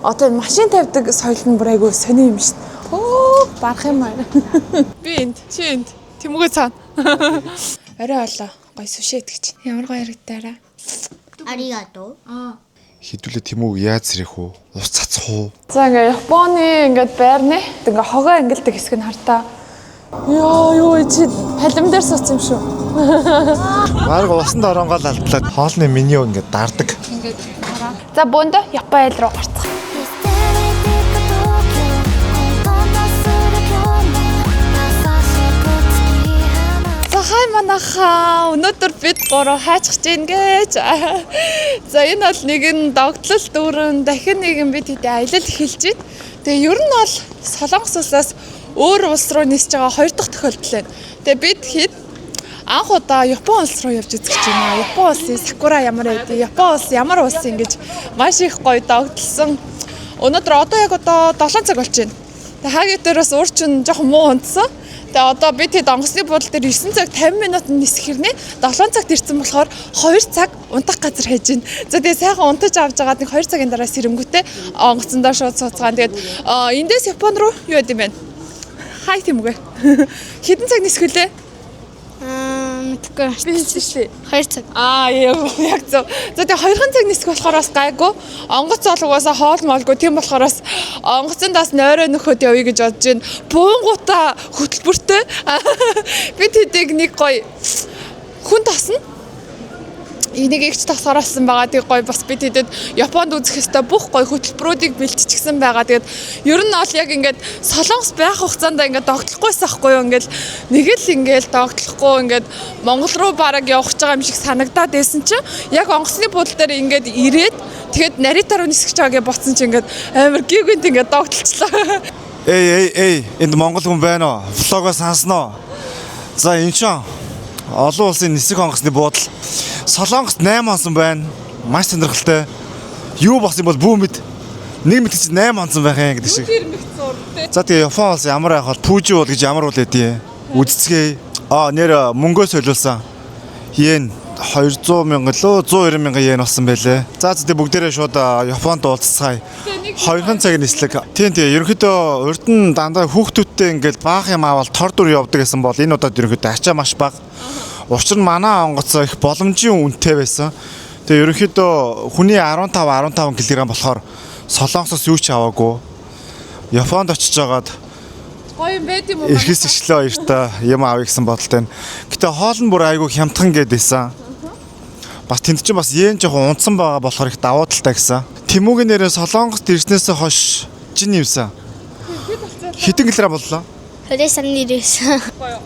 Одоо машин тавьдаг соёл нь бүр айгүй сони юм шүү дээ. Оо, барах юм аа. Би энд, чи энд. Тэмүүгээ цаана. Орой олоо. Гой сүшээ идэгч. Ямар гоё яригдаараа. Аригаато. Хідүүлээ Тэмүүг яаж сэрэх үү? Ус цацах уу? За ингээ Японы ингээд байрны ингээ хогоо ангилдаг хэсэг нь хартаа. Юу чи палим дээр суусан юм шүү. Бараг усанд оронгол алдлаад хоолны меню ингээд дардаг. Ингээд хараа. За бөөндө Япон айл руу гарцгаая. Хай манайхаа өнөөдөр бид гурав хайчж гин гэж. За энэ бол нэгэн догтлол дүүрэн дахин нэгэн бид хэдэ аялал эхэлж байна. Тэгээ ер нь бол Солонгос улсаас өөр улс руу нисэж байгаа хоёр дахь тохиолдол байна. Тэгээ бид хэд анх удаа Япон улс руу явж үзэж байна. Япон улсын сакура ямар байд? Япон улс ямар улс юм гэж маш их гоё догтлсон. Өнөөдөр одоо яг 7 цаг болж байна. Тэгээ хагийн дээр бас уурчин жоохон муу унтсан. Тэгээ одоо бид хэд онгоцны буудлын дээр 9 цаг 50 минутанд нисэхэрнээ 7 цагт ирсэн болохоор 2 цаг унтах газар хайж байна. За тэгээ сайхан унтаж авч байгаад нэг 2 цагийн дараа сэрэнгүүтээ онгоцондоо шууд сууцгаан. Тэгээд эндээс Япон руу юу яд юм бэ? Хай Тэмүүгээ. Хэдэн цаг нисгэлээ? Мэдгүй. Би хэлсэн шүү дээ. 2 цаг. Яг зөв. За тэгээ 2 цаг нисэх болохоор бас гайгүй. Онгоц олгоосаа хоол моолгүй. Тийм болохоор бас онгоцондоос нойроо нөхөд явъя гэж бодож байна. Буунгуудаа хөтөлбөртэй. Бид хэдийг нэг гоё хүн тосно. Энийг ихч тасгаруулсан байгаа. Тэг гоё бас бид хэдэд Японд үзэх ёстой бүх гоё хөтөлбөрүүдийг бэлтчихсэн байгаа. Тэгээд ер нь бол яг ингээд Солонгос байх хугацаанд ингээд догтлохгүйсэн ахгүй юу. Ингээд нэг л ингээд догтлохгүй ингээд Монгол руу бараг явах гэж байгаа юм шиг санагдаад байсан чинь яг онгоцны буудлын дээр ингээд ирээд тэгээд наритаар нисгэж байгаагээ боцсон чинь ингээд амар гівгэнт ингээд догтлцлаа. Эй, энд Монгол хүн байна уу? Влогоо сансноо. За энэ ч олон улсын нисэх онгоцны буудал Солонгост 8 онсон байна. Маш сонирхолтой. Юу болсон бол бүү мэд. Нэг мэд чи 8 онсон байх юм гэдэг шиг. За тэгээ Япон улс ямар байх бол Пүүжи уул гэж ямар уул байдیں۔ Үдцгээ. Нэр мөнгөө солиулсан. Йен 200 мянга лөө 120 мянга йен болсон байлээ. За тэгээ бүгдээрээ шууд Японд уулзцгаая. 2 цаг нислэг. Тийм ерөнхийдөө урд нь дандаа хүүхдүүдтэй ингээл баах юм аваад тор дур явдаг гэсэн бол энэ удаад ерөнхийдөө ачаа маш бага. Учир нь манай онгоц их боломжийн үнэтэй байсан. Тэгээ ерөнхийдөө хүний 15 кг болохоор Солонгосоос юу ч аваагүй. Японд очиж жагаад Гоё юм байд юм уу? эрхэс ишлээ хоёртаа юм авъя гэсэн бодолтой. Гэтэ хоол нь бүр айгүй хямдхан гэдээсэн. Бас тэнд чинь бас йен жоохон унтсан байгаа болохоор их давуу талтай гэсэн. Тэмүүгийн нэрээ Солонгост ирснээс хойш жин юмсан. Хэдэн килограмм боллоо? Хөрөөсөн нэрээс.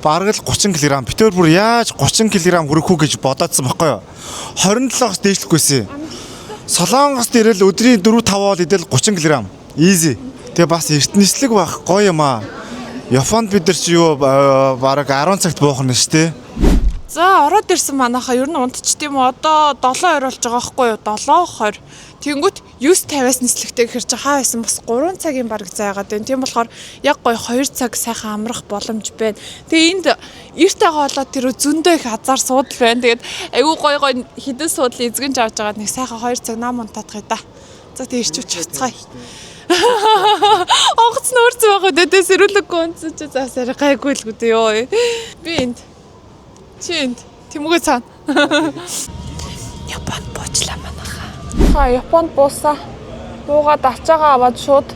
Бараг л 30 кг. Битээр бүр яаж 30 кг хүрэх үү гэж бодоодсон байхгүй юу? 27-оос дээшлэхгүйсэн. Солонгост ирэл өдрийн 4-5 хоол идэл 30 кг. Easy. Тэгээ бас эртнэслэг байх гоё юм аа. Японд бид нар чи юу бараг 10 цагт буух нь шүү дээ. За ороод ирсэн манайхаа ер нь унтчих тийм үү? Одоо 7:20 болж байгаа байхгүй юу? 7:20. Тэнгүүт 9:50-аас нислэгтэй гэхэр чи хаа байсан бас 3 цагийн бараг зайгаад байна. Тийм болохоор яг гоё 2 цаг сайхан амрах боломж байна. Тэгээ энд эртээ хоолоо тэр зөндөө их азар суудл байна. Тэгээд айгүй гоё хідэн суудлын эзгэнж авч байгаа нэг сайхан 2 цаг нам унтаадах да. За тэгээ ирчүүч цацгаая. Онгоц нөрц байгаа дэдээ сэрүүлэггүй унтсан чи заасаар гайгүй л гүдээ ёо. Би энд. Чи энд. Тэмүүгээ цаана. Японд буучлаа манайхаа. Японд буусаа. Буугаад ачаагаа аваад шууд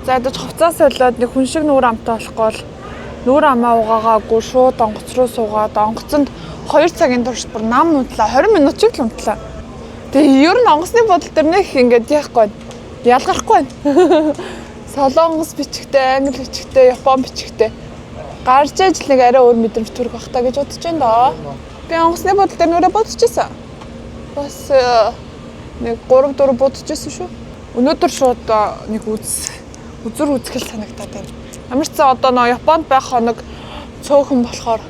зайдаж хувцас солиод нэг хүн шиг нүүр амтай болохгүй бол нүүр амаа угаагаагүй шууд онгоц руу суугаад онгоцонд 2 цагийн турш бүр нам унтлаа 20 минут ч л унтлаа. Тэгээ ер нь онгоцны бодол төр нэг ингээд яахгүй ялгархгүй байна. Солонгос бичгтэй, англи бичгтэй, Япон бичгтэй. Гарч ижил нэг арай өөр мэдрэмж төрөх бах та гэж бодож байна доо. Би онгоцны бодол дээр нүрэ бодчихсон. Бас нэг 3-4 бодчихсон шүү. Өнөөдөр шууд нэг үзүр үзгэл санагдаад байна. Ямар ч цаа одоо нөө Японд байх хоног цөөхөн болохоор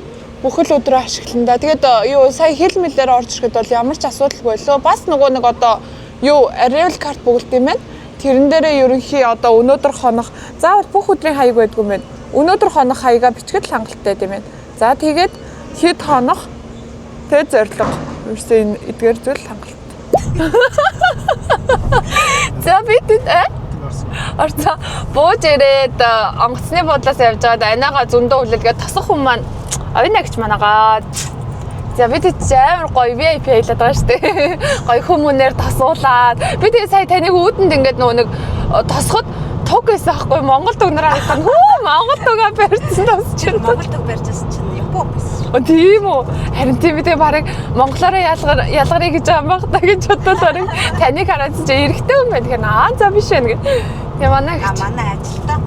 бүхэл өдрөө ашиглана. Тэгээд юу сая хэл мэлээр орж ирэхэд бол ямар ч асуудалгүй лөө. Бас нөгөө нэг одоо юу arrival card бүгд юм байна. Тэрэн дээрээ ерөнхий одоо өнөөдөр хоног заавал бүх өдрийн хаяг байдгүй юм байна. Өнөөдөр хоног хаягаа бичгэд хангалттай юм байна. За тэгээд хэд хоног тэг зориг. Ерөөсөө энэ эдгээр зүйл хангалт. За бид Орцоо бууж ирээд онгоцны буудлаас явж байгаад анаага зөндөө хүлээлгээд тасах хүн маань овина гэж манаагаа. За бид амар гоё VIP хэлээд байгаа шүү дээ. Гоё хүмүүнээр тасуулаад бид сая таныг үүдэнд ингээд нэг тосоход туг гэсэн аахгүй Монгол төгнөр харагдсан. Хөө Монгол тугаа барьсан тасч чинь. Монгол төг барьжсэн чинь Япон байсан. Тийм үү. Харин тийм үү барыг монголоор ялгарыг гэж байгаа юм та гэж бодоод барыг таныг хараад чи эргэтэй юм байна. Тэгэхээр за биш байна гэх. Тэгээ манай Манай ажилтаа.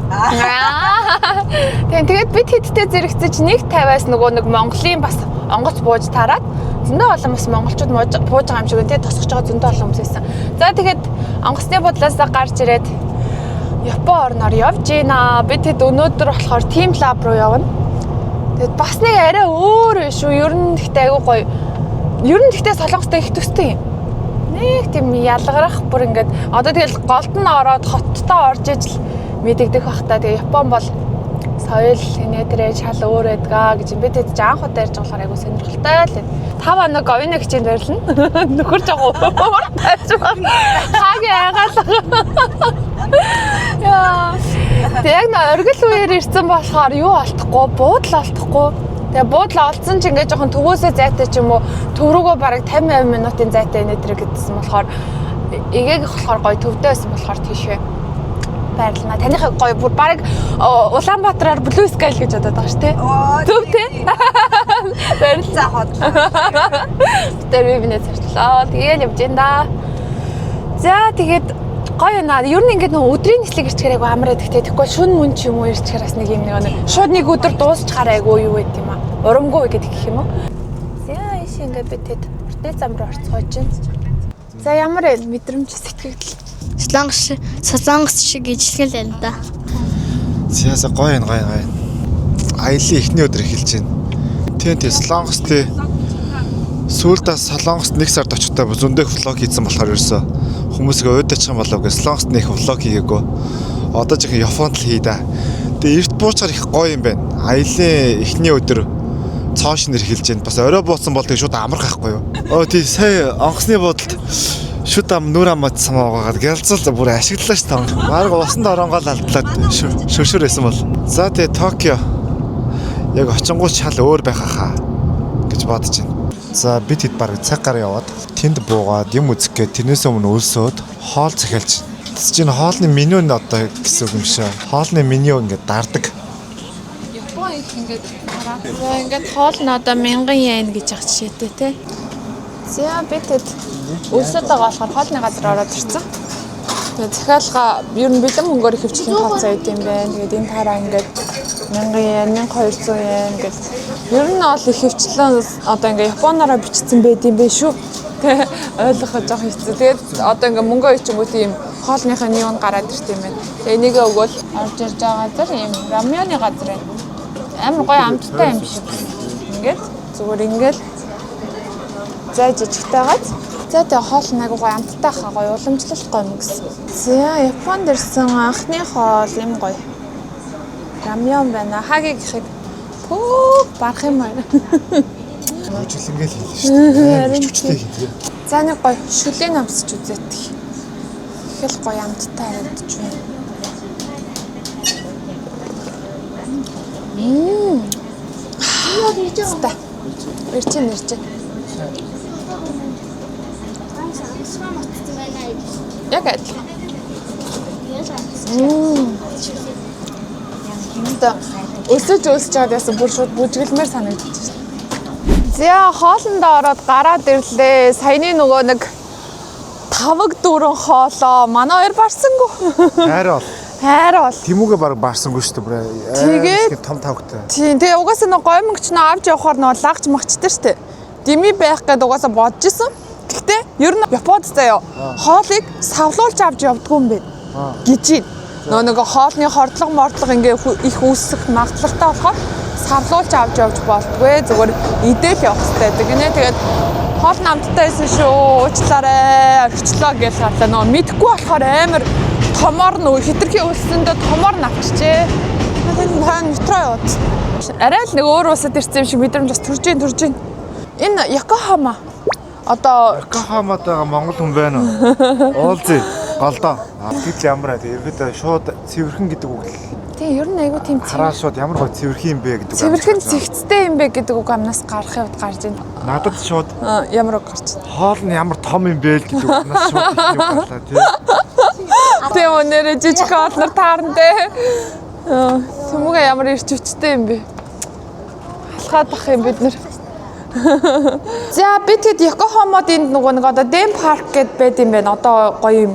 Тэгээд бид хэдтэй зэрэгцэж 1.50-аас нөгөө нэг Монголын бас онгоц бууж тараад зөндөө олон бас монголчууд бууж байгаа юм шиг үнтэй тосгож байгаа зөндөө олон хүмүүс байсан. За тэгээд онгоцны бодлоос гарч ирээд Япон орноор явж гинэ. Бид хэд өнөөдөр болохоор Team Lab руу явна. Тэгээд бас нэг арай өөр биш үү? Ер нь гэхдээ айгүй гоё. Ер нь гэхдээ солонгостой их төстэй юм. Нэг тийм ялгарах бүр ингээд одоо тэгэл голд нь ороод хоттоо орж ижил мэдэгдэх бах та. Тэгээ Япон бол соёл нэтэрэ шал өөр байдгаа гэж бид хэд анх удаа ярьж болохоор айгүй сонирхолтой л. 5 хоног говийн хичээнд барилна. Нөхөр жоо байж байна. Хагийн айгаал. Яа. Тэг нэг оргил үеэр ирсэн болохоор юу алдахгүй, буудал алдахгүй. Тэгээ буудлаа олцсон ч ингээд жоохон төвөөсөө зайтай ч юм уу төв рүүгөө бараг 50 минутын зайтай нэтэр гэдсэн болохоор эгээг болохоор гоё төвдөө байсан болохоор тийшээ байрлана. Таних гоё бүр бараг Улаанбаатараар Blue Sky гэж бодоод байгаа шүү, тэ? Төв тэ? Барилцаа хот. Тэр бивнээ царчлаа. Тэгээл явж ин да. За тэгээд гоё наа. Ер нь ингээд нөө өдрийн нислэг ирчихээр айгу амар эдэгтэй. Тэгэхгүй шүн мөн ч юм уу ирчихээр бас нэг юм нэг шууд нэг өдөр дуусчихаар айгу юу байт юм аа. Урамгүй гэдэг гэх юм уу? За ийш ингээд бид хэд уртны зам руу орцгооч чинь. За ямар вэ? Мэдрэмж сэтгэгдэл. Солонгос шиг ижлэгэл байна да. Зяаса гоё. Аялын эхний өдөр эхэлж байна. Тийм Солонгос тий. Сүүлдээс Солонгост 1 сард очихдоо зөндөө влог хийсэн болохоор ерөөсөө хүмүүсгээ уйдаачих юм болов гэж Солонгост нэг влог хийгээгүй. Одоо жих Японд л хий да. Тэгээ эрт буучаар их гоё юм байна. Аялын эхний өдөр цоош нэр эхэлж байна. Бас орой бууцсан бол тэг шууд амрах байхгүй юу? Тий сая онгоцны буудалд шүд ам нүр аматсан байгаагаад гялцал бүр ашиглалаа ш таа. Бараг усанд оронгоол алдлаад шүршүр байсан бол. За тэгээ Токио яг очингууд шал өөр байх хаа гэж бодож байна. За бид хэд бараг цаг гар яваад тэнд буугаад юм үзэх гээд тэрнээс өмнө өлсөөд хоол захиалж. Тэс чинь хоолны меню нь одоо гэсэн үг юм шиг. Хоолны меню ингээд дардаг. Япон их ингээд хараад. За ингээд хоол нь одоо 1000 йен гэж ах жишээтэй те. За бид хэд өлсөд байгаа болохоор хоолны газар ороод ирсэн. Тэгээд захиалга ер нь бэлэн мөнгөөр хөвчлэн тооцоо идэм байх. Тэгээд энэ тараа ингээд 1000 йен, 1200 йен гэж. Ер нь ол их хөвчлэн одоо ингээ Японоор бичсэн байд юм биш үү? Тэ ойлгоход жоох хэцүү. Тэгээд одоо ингээ мөнгөө ичингүүт ийм хоолныхын юу гараад ирт юм байна. Тэгээ энийгээ өгөөл орж ирж байгаа газар ийм рамёны газар байна. Амар гоё амттай юм шиг. Ингээд зүгээр ингээл зай жижигтэйгаад за тэгээ хоол нэг гоё амттай хаа гоё уламжлалт гоё юм гэсэн. За Японд ирсэн анхны хоол юм гоё. Рамён байна. Хаги гэхэд барах юм байна. Жилэнгээл хийлээ шүү дээ. Хүчтэй хийдэг. За нэг гоё шүлээ намсч үзээд. Их л гоё амттай харагдаж байна. Ирчин. Яг адилхан. Өсөж чаад яасан бүр шууд бүжгэлмээр санагдаж байна. За хоолндоо ороод гараад ирлээ. Саяны нөгөө нэг 5-4 хоолоо манай хоёр барсангүй. Хайр бол. Тэмүүгээ баг барсангүй шүү дээ. Тэгээд том тавхтай. Тийм. Тэгээ угаасаа нэг гомогч нөө авч явахаар нөө лагч магчтай шүү дээ. Дими байх гэдэг угаасаа бодож исэн. Гэхдээ ер нь Японд заяа хоолыг савлуулж авч явдгүй юм байна. Гэж. Нөгөө хоолны хордлого ингээ их үүсэх магадлалтай болохоор савлуулж авч явж болтгүй. Зүгээр идэл явах хэрэгтэй. Тэгээд хоол намттай байсан шүү. Уучлаарай. Орчлоо гэж харлаа. Нөгөө мэдхгүй болохоор амар томор нөгөө хитрхи үлсэндээ томор навчжээ. Тэгээд метро яваад. Арай л нэг өөр улсад ирсэн юм шиг мэдрэмж бас төрж гин. Энэ Якохама. Одоо Якохамад байгаа монгол хүн байна уу? Уулзъя. Голдоо. Тэгэл ямар аа ерөөдөө шууд цэвэрхэн гэдэг үг л. Тийм ер нь айгүй тийм Хараа шууд ямар гоо цэвэрхэн юм бэ гэдэг. цэвэрхэн зэгцтэй юм бэ гэдэг үг амнаас гарахын үед гарч ийн. Надад шууд Ямар үг гарч ийн. хоол нь ямар том юм бэ л гэдэг үг надад шууд их юм болоо тий. Тийм өнөрөө жижиг хоолнор таарна те. Тэмүүгээ ямар ирч хүчтэй юм бэ? Алхаад бах юм бид нэр. За би тэгэд Йокохомод энд нөгөө нэг одоо Дэм парк гэд байд юм байна. Одоо гоё юм.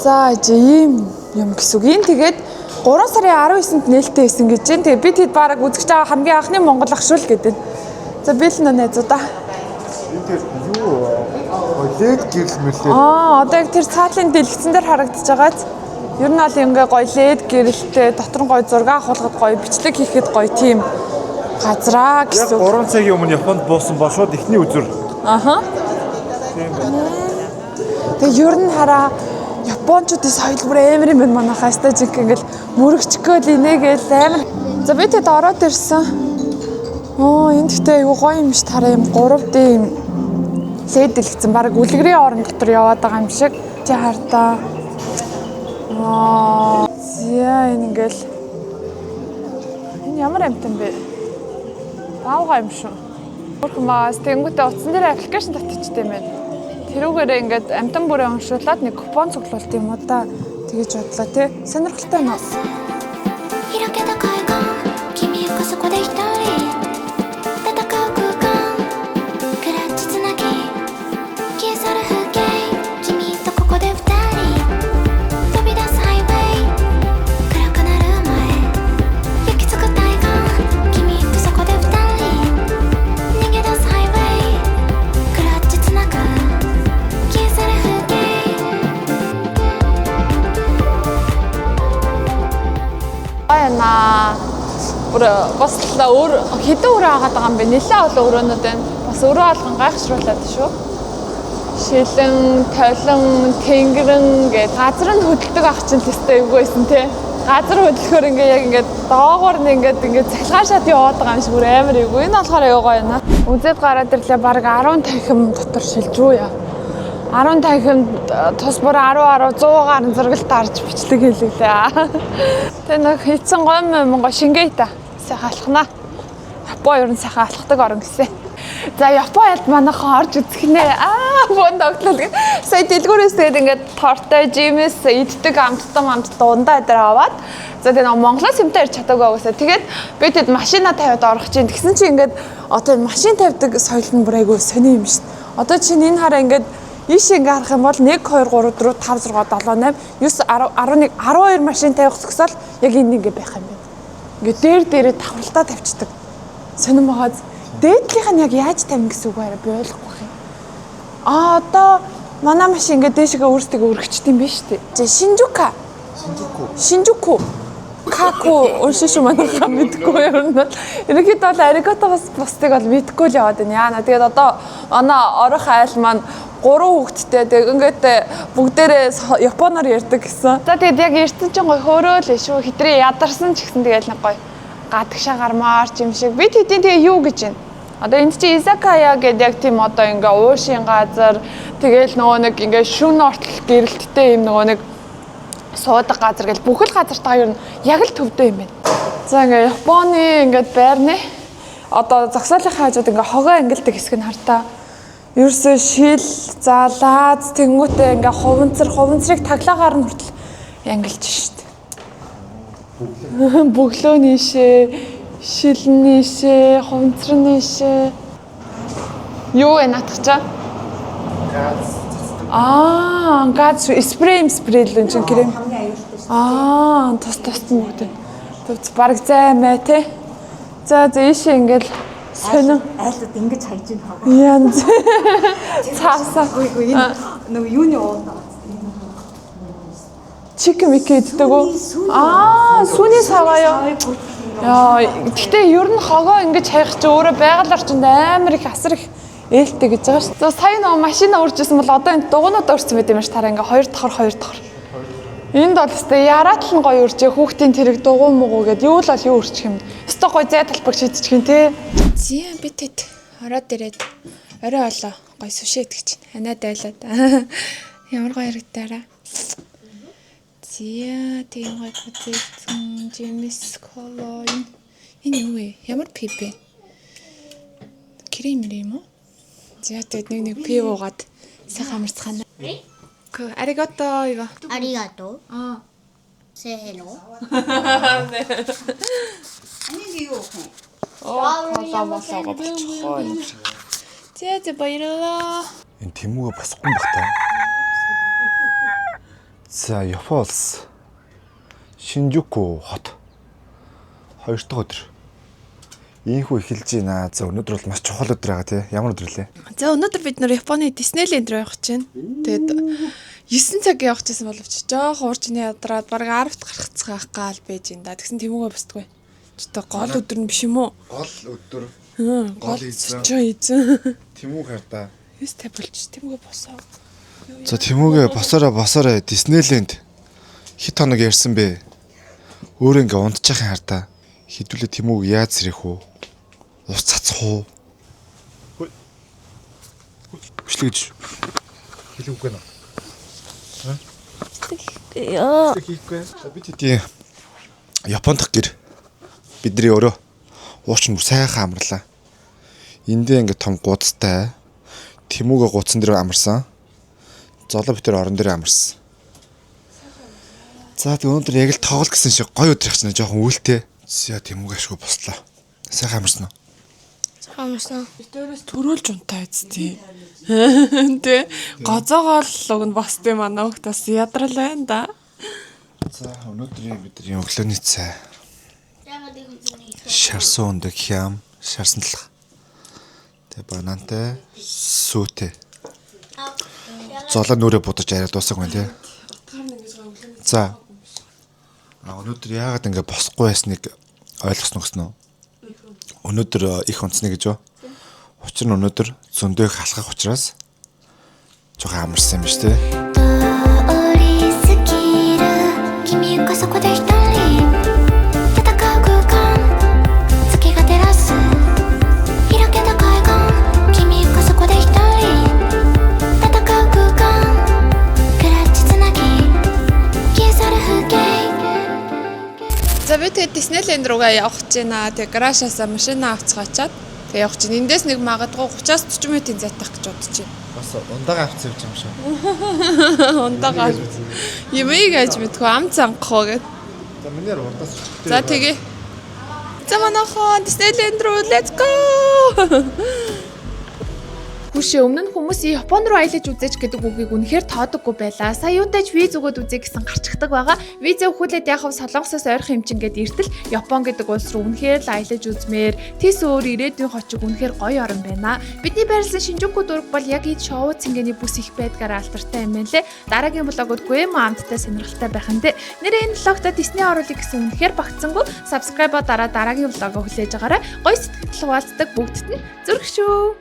За ийм юм гэсэн үг. Энэ тэгээд 3 сарын 19-нд нээлттэй хийсэн гэж байна. Тэгээд би тэгэд бараг үзэж байгаа хамгийн анхны Монгол ах шүү л гэдэг. За би л нэ найзуудаа. Тэр юу лед гэрэл мэлээ. Одоо яг тэр цаатлын дэлгэцэн дээр харагдаж байгааз ер нь бол ингээ гоё лед гэрэлтэй дотор нь гоё зураг авахад гоё бичлэг хийхэд гоё тийм газраа Яг гэсэн. 3 цагийн өмнө Японд буусан ба шууд ихний үзүр. Аха. Тэгээ ер нь хараа Япончуудын соёл бүр амар юм байна манайхаа стаж ингээл мөрөгчгөөл инээгээл амар. За би тэд ороод ирсэн. Энд гэхдээ айгүй гоё юм ш тараа юм 3D юм лед дэлгэцэн баг үлгэрийн орон дотор яваад байгаа юм шиг. Чи хартаа. Зя ингээл энэ ямар амтан бэ? Баага юм шүү. Бүрхмаас тэнгуүтэ утсан дээр аппликейшн татчихтэй юм байна. Тэрүүгээрээ ингээд амтан бүрээ уншуулад нэг купон цуглуулт юм уу да. Тэгэж бодлоо тий. Сонирхолтой юм аа. 開けた海岸君がそこで一人戦う空間クラッチつなぎ消え去る風景君とここで二人飛び出すハイウェイ暗くなる前行き着く対岸君とそこで二人逃げ出すハイウェイクラッチつなぐ消え去る風景Аяна. Бүр бас л өөр хэдэн өрөө агаад байгаа юм бэ? Нэлээд олон өрөөнүүд байна. Бас өрөө алган гайхшруулад шүү. Шилэн, толон, тэнгэрэн гэдэг газар нь хөдөлдөг ах чинь тэстэй юу байсан те. Газар хөдлөхөөр ингээ яг ингээ доогоор нь ингээ цахилгаан шат яваад байгаа юм шиг бүр амар юу. Энэ болохоор аюу гоё байна. Үзээд гараад ирлээ баг 10 танхим дотор шилжүү яа. 10 танхимд тус бүр 10 100-аар зургалт арж бичлэг хийлээ. Тэ нэг хийцэн гомго шингээ та. Сайхан алхнаа. Япон ер нь сайхан алхдаг орн гэсэн. За Японд манайхан орж үзэх нэ. Бон тогтлол гэ. Сая дэлгүүрээс тэгээд ингээд тортой, жимэс иддэг амттан дундаа дээр аваад за тэгээд Монголоос юмтай ирч чадаагүй уусаа. Тэгээд би тэд машина тавиад орох чинь тэгсэн чинь ингээд одоо машин тавьдаг соёл нь бүр айгүй сони юм шүү дээ. Одоо чинь энэ хараа ингээд ийш ингээ харах юм бол 1 2 3 4 5 6 7 8 9 10 11 12 машин тавих зөксөл яг энэ ингээ байх юм байна. Ингээ дээрээ давхралтаа тавьчихдаг. Сонирм байгааз дээдлийнх нь яг яаж тавина гэсэн үг байраа би ойлгохгүй юм. Одоо манай машин ингээ дээшгээ өөрсдөө өргөчт юм биш үү? За Шинжуку. Како уншиж манайхаа мэдгүй юм бол ерөнхийдөө бол ариготоос бусдыг бол мэдгүй л яваад байна. Яана тэгээд одоо манай орох айл маань 3 хүүхэдтэй тэг ингээд бүгдээрээ японоор ярьдаг гэсэн. За тэгээд яг эртэн чинь гоё хөөрөөл шүү. Хитрээ ядарсан ч гэсэн тэгэл нэг гоё гадагшаа гармаарч юм шиг. Бид хэдийн тэгээ юу гэж байна? Одоо энд чи изакая гэдэг яг тийм одоо ингээ уушийн газар тэгэл нөгөө нэг ингээ шүн ортол гэрэлттэй юм нөгөө нэг суудаг газар гэл бүхэл газартаа ер нь яг л төвдөө юм байна. За ингээ Японы ингээд байрны одоо загсаалынхаа хажууд ингээ хогоо ангилдаг хэсэг нь хартаа. Ерөөсөө шил, залаад, тэнгуүтэй ингээ хуванцрыг таглаагаар нь хүртэл ангилж штт. Бөглөө нийшээ, шил нийшээ, хуванцар нийшээ. Юу вэ натгачаа? Газ спрей л энэ чинь крем. Тус бүгд. Тэвч бараг займаа те. За ийшээ ингээл сонин айлууд ингэж хайж ийн хаа. Янз. Цаасаа. Үгүй энэ нөгөө юуны уулна. Чикен мэддэг үү? Сүүний саваа юу? Гэхдээ ер нь хогоо ингэж хайх чи өөрөө байгаль орчинд амар их асар их ээлтэй гэж байгаа шүү. За сая нөгөө машина урьжсэн бол одоо энэ дугуйнууд урьсан байт юм ш тараа ингээ 2 давхар. Энд бол өстэй яраат л гоё урьжээ хүүхдийн тэрэг дугуй муугуу гэд юу л бол юу урьчих юм. Өстой гоё зай талбар шийдчих юм те. Зя би тэд ороод ирээд орой олоо гоё сүшээд гэж ханаад байлаад. Ямар гоё харагдаараа. Зя тийм гой үзсэн James Colon. Энэ юу вэ? Ямар пипэ? Крем юм уу? За тэгээд нэг пив уугаад сайхан амарцгаана. Аригато ива. ありがとう。 Аа. Say hello. Коломосоо болчихгоо. Зя баярлалаа. Энэ Тэмүүгээ бас гон багтаа. За Япон улс Шинжуку хот 2 дахь өдөр. Ийхүү эхэлж байна. За өнөөдөр бол маш чухал өдөр байгаа тий. Ямар өдөр лээ? За өнөөдөр бид нөр Японы Диснейленд руу явах гэж байна. Тэгээд 9 цаг явах гэсэн боловч жоох уурчны ядраад бараг 10-т гарахцгаах гал байж энэ да. Тэгсэн Тэмүүгээ босдгүй. Чөтө гол өдөр нь биш юм уу? Гол өдөр. Гол эзэн. Тэмүүг хардаа. Юустай болчих Тэмүүгээ босоо. За Тэмүүгээ босоорой Диснейленд хит хоног ярьсан бэ. Өөрөө ингээ унтчихын хардаа. Хідүүлээ Тэмүүг яаж сэрэх үү? Ус цацах уу? Хүчлэгж. Хэлэхгүй нэ. Яа. Бид тийм Японд гэр бидний өөрөө ууч нь сайхан амарлаа. Эндээ ингээ том гудастай Тэмүүгээ гудсан дээр амарсан. Золоо битэр орон дээр амарсан. За тэг өнөөдөр яг л тоглол гэсэн шиг гоё өдөр явчихна жоохон үйлтэй. За Тэмүүгээ ашгүй бослоо. Сайхан амарсан уу? Хамсан. Битээрээс төрөөлж унтаа үсттэй. Тэ гоцоогоол уг нь босд юм аа нөхд бас ядрал байна да. За өнөөдрийн бидний өглөөний цай. Шарсан өндөг хям, шарсан талах. Тэ банантай сүүтэй. Золоо нүрэ будаж арай дуусах байна тий. За. Өнөөдөр яагаад ингэ босхгүй байсныг ойлгосноо гэсэн үү? Өнөөдөр их унтсна гэж юу? Учир нь өнөөдөр зөндөг халахах учраас жоохон амарсан юм биш тий. 通り過ぎる君がそこで一人戦う空間月が照らす開けた海岸君がそこで一人戦う空間クラッチつなぎ消え去る風景 За би тэгээд Диснейленд руугаа явах гэж байна. Тэгээд гаражаасаа машина авцгаачаад тэгээд явах гэж. Эндээс нэг магадгүй 30-40 минутын зайтах гэж бодож байна. Бас ундаага авцсан юм шиг. Ундагаа. Ямиг аж мэдгүй ам цангах гээд. За минийэр урдаас. За тэгээ. За манайхан Диснейленд руу let's go. Хүшээ өмнө нь хүмүүсийн Японд руу аялаж үзэж гэдэг үгийг үнэхээр тоодоггүй байлаа. Сая юунтайч виз өгөөд үзье гэсэн гарчдаг байгаа. Виз өгөхүүлээд яхав Солонгосоос ойрхон хэмжингээд иртэл Япон гэдэг улс руу үнэхээр л аялаж үзмээр тэс өөр ирээдүйн хочиг үнэхээр гоё орн байна. Бидний байрлсан Шинжуку дург бол яг ийм шоу цэнгэний бүс их байдгаар алдартай юм байна лээ. Дараагийн блогод Гүэм амттай сонирхолтой байх нь дээ. Нэрээ энэ блогта Disney оруулъя гэсэн үнэхээр багцсангүй. Subscribe-а дараагийн блогоо хүлээж агаарай. Гоё сэтгэл хуваалцдаг бүгдд нь зүрх шүү.